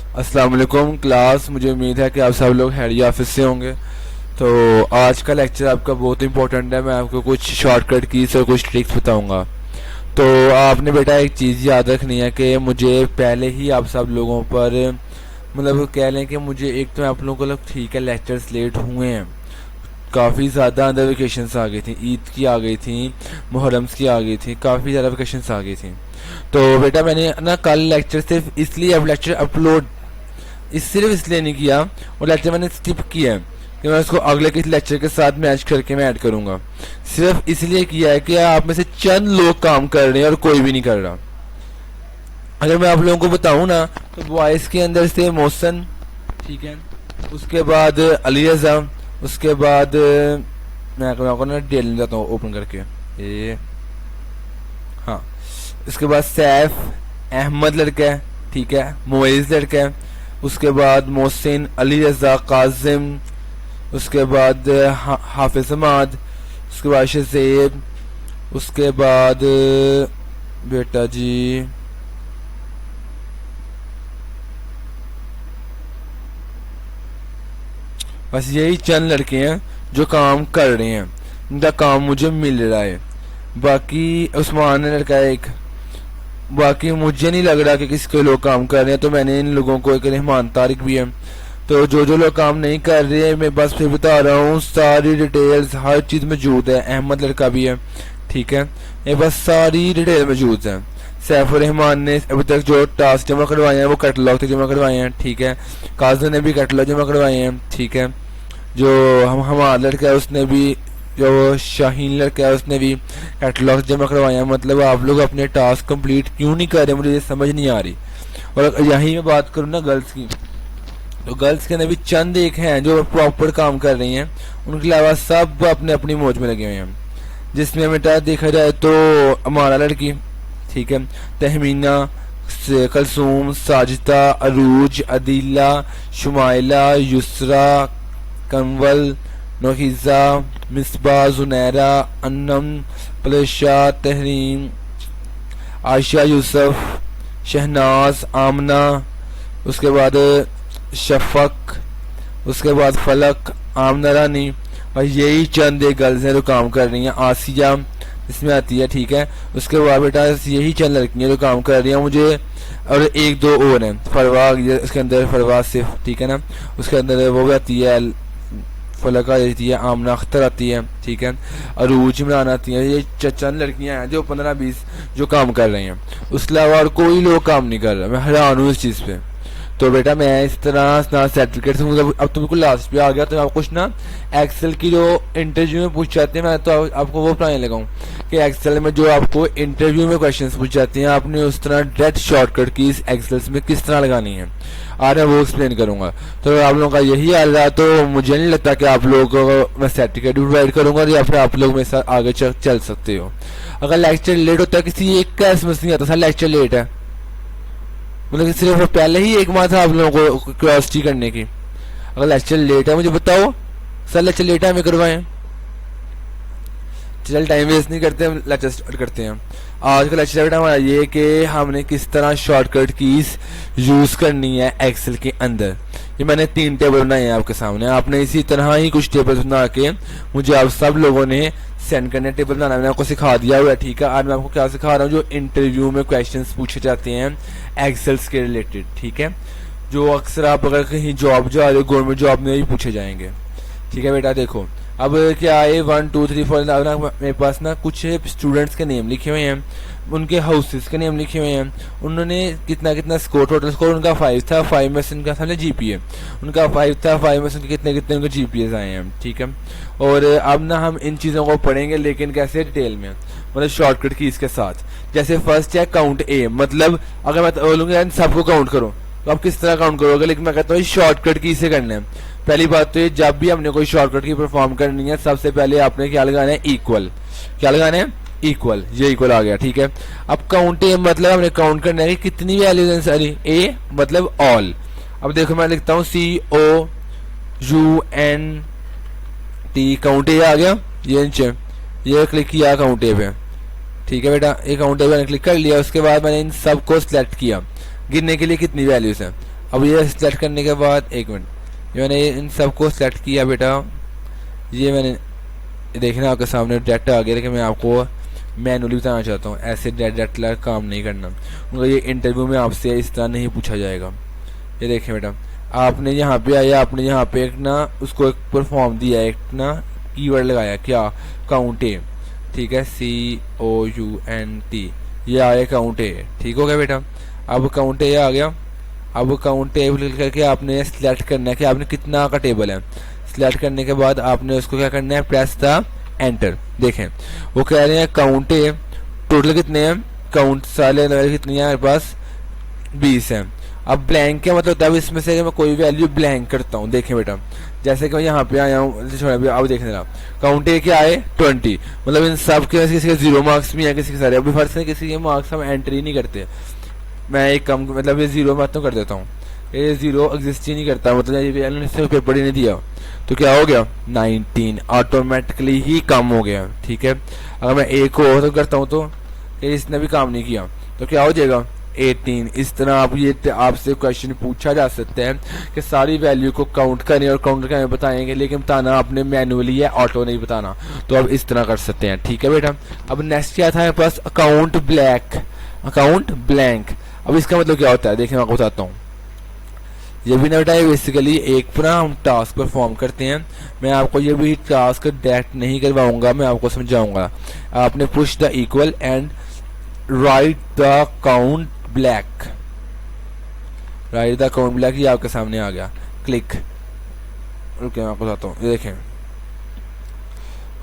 अस्सलाम वालेकुम क्लास। मुझे उम्मीद है कि आप सब लोग हैरिया ऑफिस से होंगे। तो आज का लेक्चर आपका बहुत इंपॉर्टेंट है। मैं आपको कुछ शॉर्टकट कीज और कुछ ट्रिक्स बताऊंगा। तो आपने बेटा एक चीज़ याद रखनी है कि मुझे पहले ही आप सब लोगों पर मतलब कह लें कि मुझे एक तो आप लोगों को ठीक है लेक्चर्स लेट हुए हैं, काफ़ी ज़्यादा अंदर वेकेशंस आ गई थी, ईद की आ गई थी, मुहर्रम्स की आ गई थी, काफ़ी ज़्यादा वेकेशंस आ गई थी। तो बेटा मैंने ना कल लेक्चर सिर्फ इसलिए अब लेक्चर अपलोड सिर्फ इसलिए नहीं किया और लेक्चर मैंने स्किप किया है कि मैं उसको अगले किसी लेक्चर के साथ मैच करके मैं ऐड करूँगा। सिर्फ इसलिए किया है कि आप में से चंद लोग काम कर रहे हैं और कोई भी नहीं कर रहा। अगर मैं आप लोगों को बताऊँ ना तो बॉयज़ के अंदर से मोहसन, ठीक है, उसके बाद अली रज़ा, उसके बाद मैं आपको ना डिटेल जाता हूँ ओपन करके ये, हाँ, इसके बाद सैफ अहमद लड़का है, ठीक है, मुइज़ लड़का है, उसके बाद मोहसिन, अली रज़ा, काजिम, उसके बाद हाफिज हमाद, उसके बाद शज़ेब, उसके बाद बेटा जी बस यही चंद लड़के हैं जो काम कर रहे हैं, उनका काम मुझे मिल रहा है। बाकी उस्मान लड़का है एक, बाकी मुझे नहीं लग रहा कि किसके लोग काम कर रहे हैं। तो मैंने इन लोगों को, एक रहमान तारिक भी है, तो जो जो लोग काम नहीं कर रहे हैं मैं बस फिर बता रहा हूँ, सारी डिटेल्स हर चीज़ मौजूद है। अहमद लड़का भी है, ठीक है, ये बस सारी डिटेल मौजूद है। सैफुर रहमान ने अभी तक जो टास्क जमा करवाए हैं वो कैटलॉग तक जमा करवाए हैं, ठीक है। काजल ने भी कैटलॉग जमा करवाए हैं, ठीक है। जो हमारा लड़का है उसने भी, जो शाहीन लड़का है उसने भी कैटलॉग जमा करवाए हैं। मतलब आप लोग अपने टास्क कंप्लीट क्यों नहीं कर रहे, मुझे ये समझ नहीं आ रही। और यहीं मैं बात करूँ ना गर्ल्स की, तो गर्ल्स के अंदर भी चंद एक हैं जो प्रॉपर काम कर रही हैं, उनके अलावा सब अपने अपनी मौज में लगे हुए हैं। जिसमें बेटा देखा जाए तो हमारा लड़की, ठीक है, तहमीना, कलसूम, साजिदा, अरूज, अदीला, शुमाइला, युसरा, कंवल, नोहिजा, मिसबा, जुनैरा, अन्नम, पलेशा, तहरीम, आयशा, यूसुफ, शहनाज, आमना, उसके बाद शफक, उसके बाद फलक, आमना रानी, और यही चंद एक गर्ल्स हैं जो काम कर रही हैं। आसिया इसमें आती है, ठीक है। उसके बाद बेटा यही चंद लड़कियां जो काम कर रही हैं मुझे, और एक दो और हैं, फरवाग, इसके अंदर फरवाग सिर्फ, ठीक है ना, उसके अंदर वो भी आती है, फलका आती है, आमना अख्तर आती है, ठीक है, अरूज इमरान आती है। ये चंद लड़कियां हैं जो 15-20 जो काम कर रही हैं, उसके अलावा और कोई लोग काम नहीं कर रहा। मैं हैरान हूँ इस चीज़ पे। तो बेटा मैं इस तरह ना सर्टिफिकेट से अब तो बिल्कुल लास्ट पे आ गया। तो आप कुछ ना एक्सेल की जो इंटरव्यू में पूछ जाते हैं, मैं तो आपको वो बताने लगा हूँ कि एक्सेल में जो आपको इंटरव्यू में क्वेश्चंस पूछ जाते हैं, आपने उस तरह डायरेक्ट शॉर्टकट की इस एक्सेल में किस तरह लगानी है, आज मैं वो एक्सप्लेन करूंगा। तो आप लोगों का यही हाल रहा तो मुझे नहीं लगता कि आप लोगों को मैं सर्टिफिकेट भी प्रोवाइड करूंगा या फिर आप लोग मेरे साथ आगे चल सकते हो। अगर लेक्चर लेट होता है, किसी एक का समझ नहीं आता सर लेक्चर लेट है, मतलब सिर्फ पहले ही एक माह था आप लोगों को क्यूरियोसिटी करने की। अगर लेक्चर लेट है मुझे बताओ, सर लेक्चर लेट है हमें करवाएं। चल टाइम वेस्ट नहीं करते, हम लेक्चर स्टार्ट करते हैं। आज का लेक्चर बेटा हमारा ये कि हमने किस तरह शॉर्टकट कीज यूज करनी है एक्सेल के अंदर। ये मैंने 3 टेबल बनाए हैं आपके सामने, आपने इसी तरह ही कुछ टेबल बना के मुझे आप सब लोगों ने सेंड करने। टेबल बनाना मैंने आपको सिखा दिया हुआ है, ठीक है। आज मैं आपको क्या सिखा रहा हूँ, जो इंटरव्यू में क्वेश्चंस पूछे जाते हैं एक्सेल्स के रिलेटेड, ठीक है, जो अक्सर आप अगर कहीं जॉब जा रहे हो गवर्नमेंट जॉब में भी पूछे जाएंगे, ठीक है बेटा। देखो अब क्या है, 1 2 3 4 ना मेरे पास ना कुछ स्टूडेंट्स के नेम लिखे हुए हैं, उनके हाउसेस के नेम लिखे हुए हैं, उन्होंने कितना कितना स्कोर, टोटल स्कोर उनका 5 था, 5 में से उनका था ना जीपीए, उनका 5 था, 5 में से कितने कितने उनके जीपीएस आए हैं, ठीक है। और अब ना हम इन चीज़ों को पढ़ेंगे, लेकिन कैसे डिटेल में, मतलब शॉर्टकट की इसके साथ। जैसे फर्स्ट है काउंट ए, मतलब अगर मैं बोलूँगा सबको काउंट करो तो आप किस तरह काउंट करोगे, लेकिन मैं कहता हूँ शॉर्टकट की से करना है। पहली बात तो ये, जब भी हमने कोई शॉर्टकट की परफॉर्म करनी है सबसे पहले आपने क्या लगाना है, इक्वल। क्या लगाना है, इक्वल। ये इक्वल आ गया, ठीक है। अब काउंट ए मतलब हमने काउंट करना है कि कितनी वैल्यूज हैं सारी, ए मतलब ऑल। अब देखो मैं लिखता हूँ COUNT, काउंट ए आ गया, ये नीचे ये क्लिक किया काउंट ए पे, ठीक है बेटा। ये काउंट ए पे क्लिक कर लिया, उसके बाद मैंने इन सबको सिलेक्ट किया गिनने के लिए कितनी वैल्यूज हैं। अब ये सिलेक्ट करने के बाद एक मिनट, ये मैंने इन सबको सिलेक्ट किया बेटा, ये मैंने देखना आपके सामने डायरेक्ट आ गया, लेकिन मैं आपको मैनुअली बताना चाहता हूँ, ऐसे डायरेक्ट काम नहीं करना, उनका ये इंटरव्यू में आपसे इस तरह नहीं पूछा जाएगा। ये देखें बेटा, आपने यहाँ पे आया, आपने यहाँ पे एक ना उसको एक परफॉर्म दिया, एक ना कीवर्ड लगाया, क्या, काउंट ए, ठीक है, COUNT, ये आया काउंट ए, ठीक हो गया बेटा। अब काउंट ए आ गया, अब काउंट ए करके आपने सिलेक्ट करना है कि आपने कितना का टेबल है। सिलेक्ट करने के बाद आपने उसको क्या करना है, प्रेस द एंटर। देखें वो कह रहे हैं काउंट ए, टोटल कितने हैं, काउंट सारे कितनी है मेरे पास, 20 है। अब ब्लैंक क्या मतलब होता है, इसमें से मैं कोई वैल्यू ब्लैंक करता हूँ। देखें बेटा, जैसे कि मैं यहाँ पे आया हूँ, अब देखने लगा काउंट ए क्या आए 20, मतलब इन सब के किसी के 0 मार्क्स भी हैं, किसी के सारे, अभी फर्स्ट है किसी के मार्क्स हम एंट्री नहीं करते, मैं एक कम मतलब ये 0 मैं तो कर देता हूँ, ये 0 एग्जिस्ट ही नहीं करता, मतलब ये पेपर ही नहीं दिया, तो क्या हो गया 19 ऑटोमेटिकली ही कम हो गया। ठीक है, अगर मैं एक को तो करता हूँ तो इसने भी काम नहीं किया, तो क्या हो जाएगा 18। इस तरह आप ये आपसे क्वेश्चन पूछा जा सकता है कि सारी वैल्यू को काउंट करें और काउंट करके बताएंगे, लेकिन बताना आपने मैनुअली है, ऑटो नहीं बताना, तो अब इस तरह कर सकते हैं। ठीक है बेटा, अब नेक्स्ट क्या था मेरे पास, अकाउंट ब्लैंक। अब इसका मतलब क्या होता है, देखिए मैं आपको बताता हूँ। ये भी ना बेटा, बेसिकली एक पूरा हम टास्क परफॉर्म करते हैं, मैं आपको ये भी टास्क डायरेक्ट नहीं करवाऊंगा, मैं आपको समझाऊंगा। आपने push the equal and right the count black, right the count black, ये आपके सामने आ गया, क्लिक, रुके मैं आपको बताता हूँ। ये देखें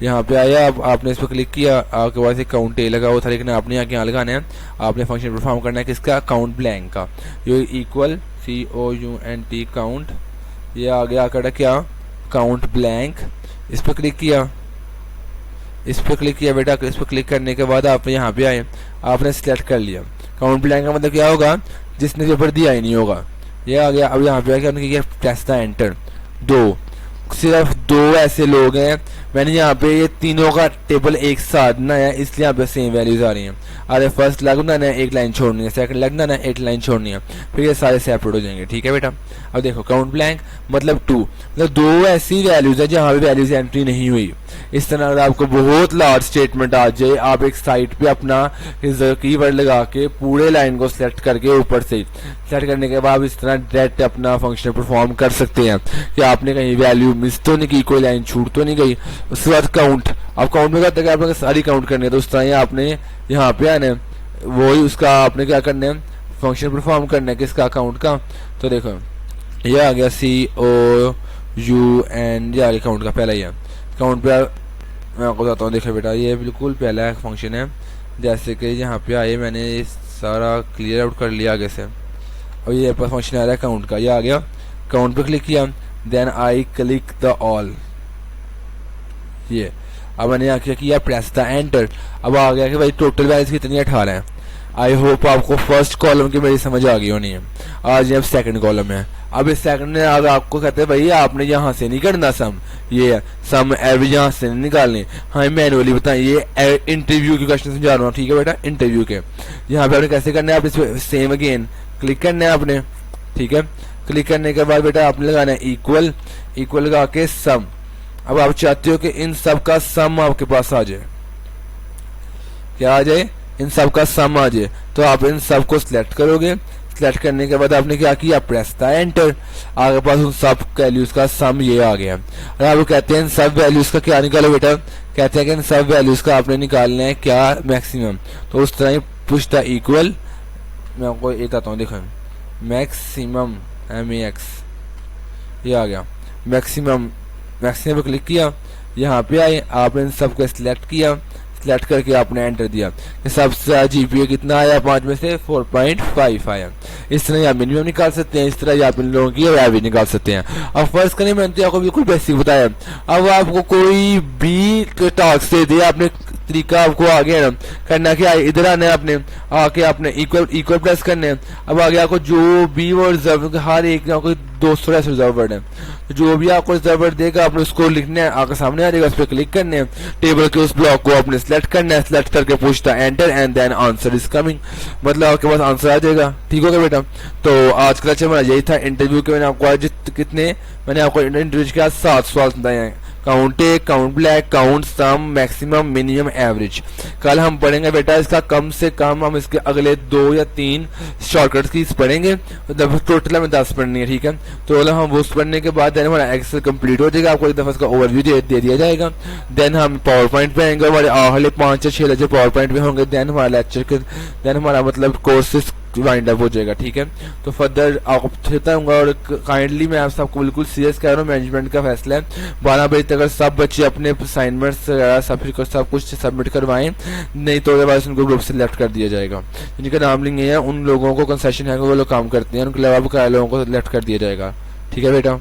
यहाँ पे आया, अब आपने इस पर क्लिक किया, आपके पास एक काउंट ए लगा हुआ था, लेकिन आपने यहाँ लगाना है, आपने फंक्शन परफॉर्म करना है किसका, काउंट ब्लैंक का। ये इक्वल COUNT काउंट, ये आ गया आकर क्या, काउंट ब्लैंक। इस पर क्लिक किया, इस पर क्लिक किया बेटा, इस पर क्लिक करने के बाद आप यहाँ पे आए, आपने सिलेक्ट कर लिया। काउंट ब्लैंक का मतलब क्या होगा, जिसने पेपर दिया ही नहीं होगा, ये आ गया। अब यहाँ पे आके हमने किया प्रेस द एंटर, सिर्फ 2 ऐसे लोग हैं, मैंने यहाँ पे ये तीनों का टेबल एक साथ बनाया, इसलिए यहाँ पे सेम वैल्यूज आ रही हैं। अरे फर्स्ट लाइन बनाना है, एक लाइन छोड़नी है, सेकंड लाइन बनाना है, एक लाइन छोड़नी है, फिर ये सारे सेपरेट हो जाएंगे। ठीक है बेटा, अब देखो काउंट ब्लैंक मतलब 2, मतलब 2 ऐसी वैल्यूज है जहाँ पे वैल्यूज एंट्री नहीं हुई। इस तरह अगर आपको बहुत लार्ज स्टेटमेंट आ जाए, आप एक साइट पे अपना कीवर्ड लगा के पूरे लाइन को सिलेक्ट करके ऊपर से सेलेक्ट करने के बाद इस तरह डायरेक्ट अपना फंक्शन परफॉर्म कर सकते हैं कि आपने कहीं वैल्यू मिस तो नहीं की, कोई लाइन छूट तो नहीं गई। उसके बाद काउंट, अब काउंट में कहते हैं आपने सारी काउंट करनी है, तो उस तरह आपने यहाँ पे आना है, वही उसका आपने क्या करना है, फंक्शन परफॉर्म करना है किसका, काउंट का। तो देखो ये आ गया COUN, ये आ गया काउंट का पहला ही है। काउंट पे मैं आपको बताता हूँ, देखो बेटा ये बिल्कुल पहला फंक्शन है, जैसे कि यहाँ पे आए मैंने सारा क्लियर आउट कर लिया आगे से। और ये पर फंक्शन आ रहा है काउंट का, ये आ गया, काउंट पे क्लिक किया, then I click the all, ये अब मैंने यहाँ क्या किया, प्रेस द एंटर। अब आ गया कि भाई टोटल वैल्यूज कितनी 18 है। आई होप आपको फर्स्ट कॉलम की मेरी समझ आ गई होनी है। आज अब सेकंड कॉलम है, अब इस सेकंड में अब आपको कहते हैं भाई आपने यहाँ से नहीं करना सम, ये सम एवरेज यहाँ से नहीं निकालने, हाँ मैनुअली बताएं, ये इंटरव्यू के क्वेश्चन समझा रहा हूँ। ठीक है बेटा, इंटरव्यू के यहाँ पे आपने कैसे करना है, आप इस सेम अगेन क्लिक करना है आपने। ठीक है, क्लिक करने के बाद बेटा आपने लगाना है इक्वल, इक्वल लगा के सम। अब आप चाहते हो कि इन सब का सम आपके पास आ जाए, क्या आ जाए, इन सब का सम आ जाए, तो आप इन सब को सिलेक्ट करोगे। सिलेक्ट करने के बाद आपने क्या किया, प्रेस द एंटर, आपके पास उन सब वैल्यूज का सम ये आ गया। और आप कहते हैं इन सब वैल्यूज का क्या निकालो बेटा, कहते हैं कि इन सब वैल्यूज का आपने निकालना है क्या, मैक्सिमम। तो उस तरह ही पुश द इक्वल, मैं आपको एक बताता हूँ, देखो मैक्सिमम MAX, ये आ गया मैक्सिमम। मैक्सिमम पे क्लिक किया, यहाँ पे आए, आपने इन सब को सिलेक्ट किया, सिलेक्ट करके आपने एंटर दिया कि सबसे GPA कितना आया, 5 में से 4.5 आया। इस तरह आप मिनिमम निकाल सकते हैं, इस तरह आप इन लोगों की एवरेज निकाल सकते हैं। अब फर्स्ट करें, मैंने तो आपको बिल्कुल बेसिक बताया। अब आपको कोई भी टास्क दे दिया, आपने तरीका आपको आ गया ना। करना क्या है, इधर आना है आपने, आके आपने इक्वल इक्वल प्रेस करने हैं। अब आगे आपको जो भी वो रिजर्व, हर एक आपको 200 ऐसे रिजर्व वर्ड है, तो जो भी आपको रिजर्व वर्ड देगा आपने उसको लिखना है, आपके सामने आ जाएगा, उस पर क्लिक करने हैं। टेबल के उस ब्लॉक को आपने सिलेक्ट करना है, सिलेक्ट करके पूछता है enter and then answer is coming, मतलब आपके पास आंसर आ जाएगा। ठीक हो गया बेटा। तो आज का लेक्चर मेरा यही था। इंटरव्यू के मैंने आपको आज मैंने आपको इंटरव्यू के आज 7 सवाल बताए हैं। काउंट ए, काउंट ब्लैक, काउंट सम, मैक्सिमम, मिनिमम, एवरेज। कल हम पढ़ेंगे बेटा इसका कम से कम, हम इसके अगले 2 या 3 शॉर्टकट्स की पढ़ेंगे, मतलब टोटल हमें 10 पढ़नी है। ठीक है, तो हम वो पढ़ने के बाद देन हमारा एक्सेल कंप्लीट हो जाएगा, आपको एक दफा इसका ओवरव्यू दे दिया जाएगा। देन हम पावर पॉइंट पे आएंगे, हमारे अगले 5 या 6 लेक्चर पावर पॉइंट पे होंगे। देन हमारा लेक्चर के देन हमारा मतलब कोर्सेज वाइंड अप हो जाएगा। ठीक है, तो फर्दर आपको कहता हूँ, और काइंडली मैं आप सबको बिल्कुल सीरियस कह रहा हूँ, मैनेजमेंट का फैसला है। 12 बजे तक अगर सब बच्चे अपने असाइनमेंट्स सब कुछ सबमिट करवाएं, नहीं तो उसके बाद उनको ग्रुप से सिलेक्ट कर दिया जाएगा। जिनका नाम लेंगे हैं उन लोगों को कंसेशन है, वो लोग काम करते हैं, उनके अलावा लोगों को सिलेक्ट कर दिया जाएगा। ठीक है बेटा।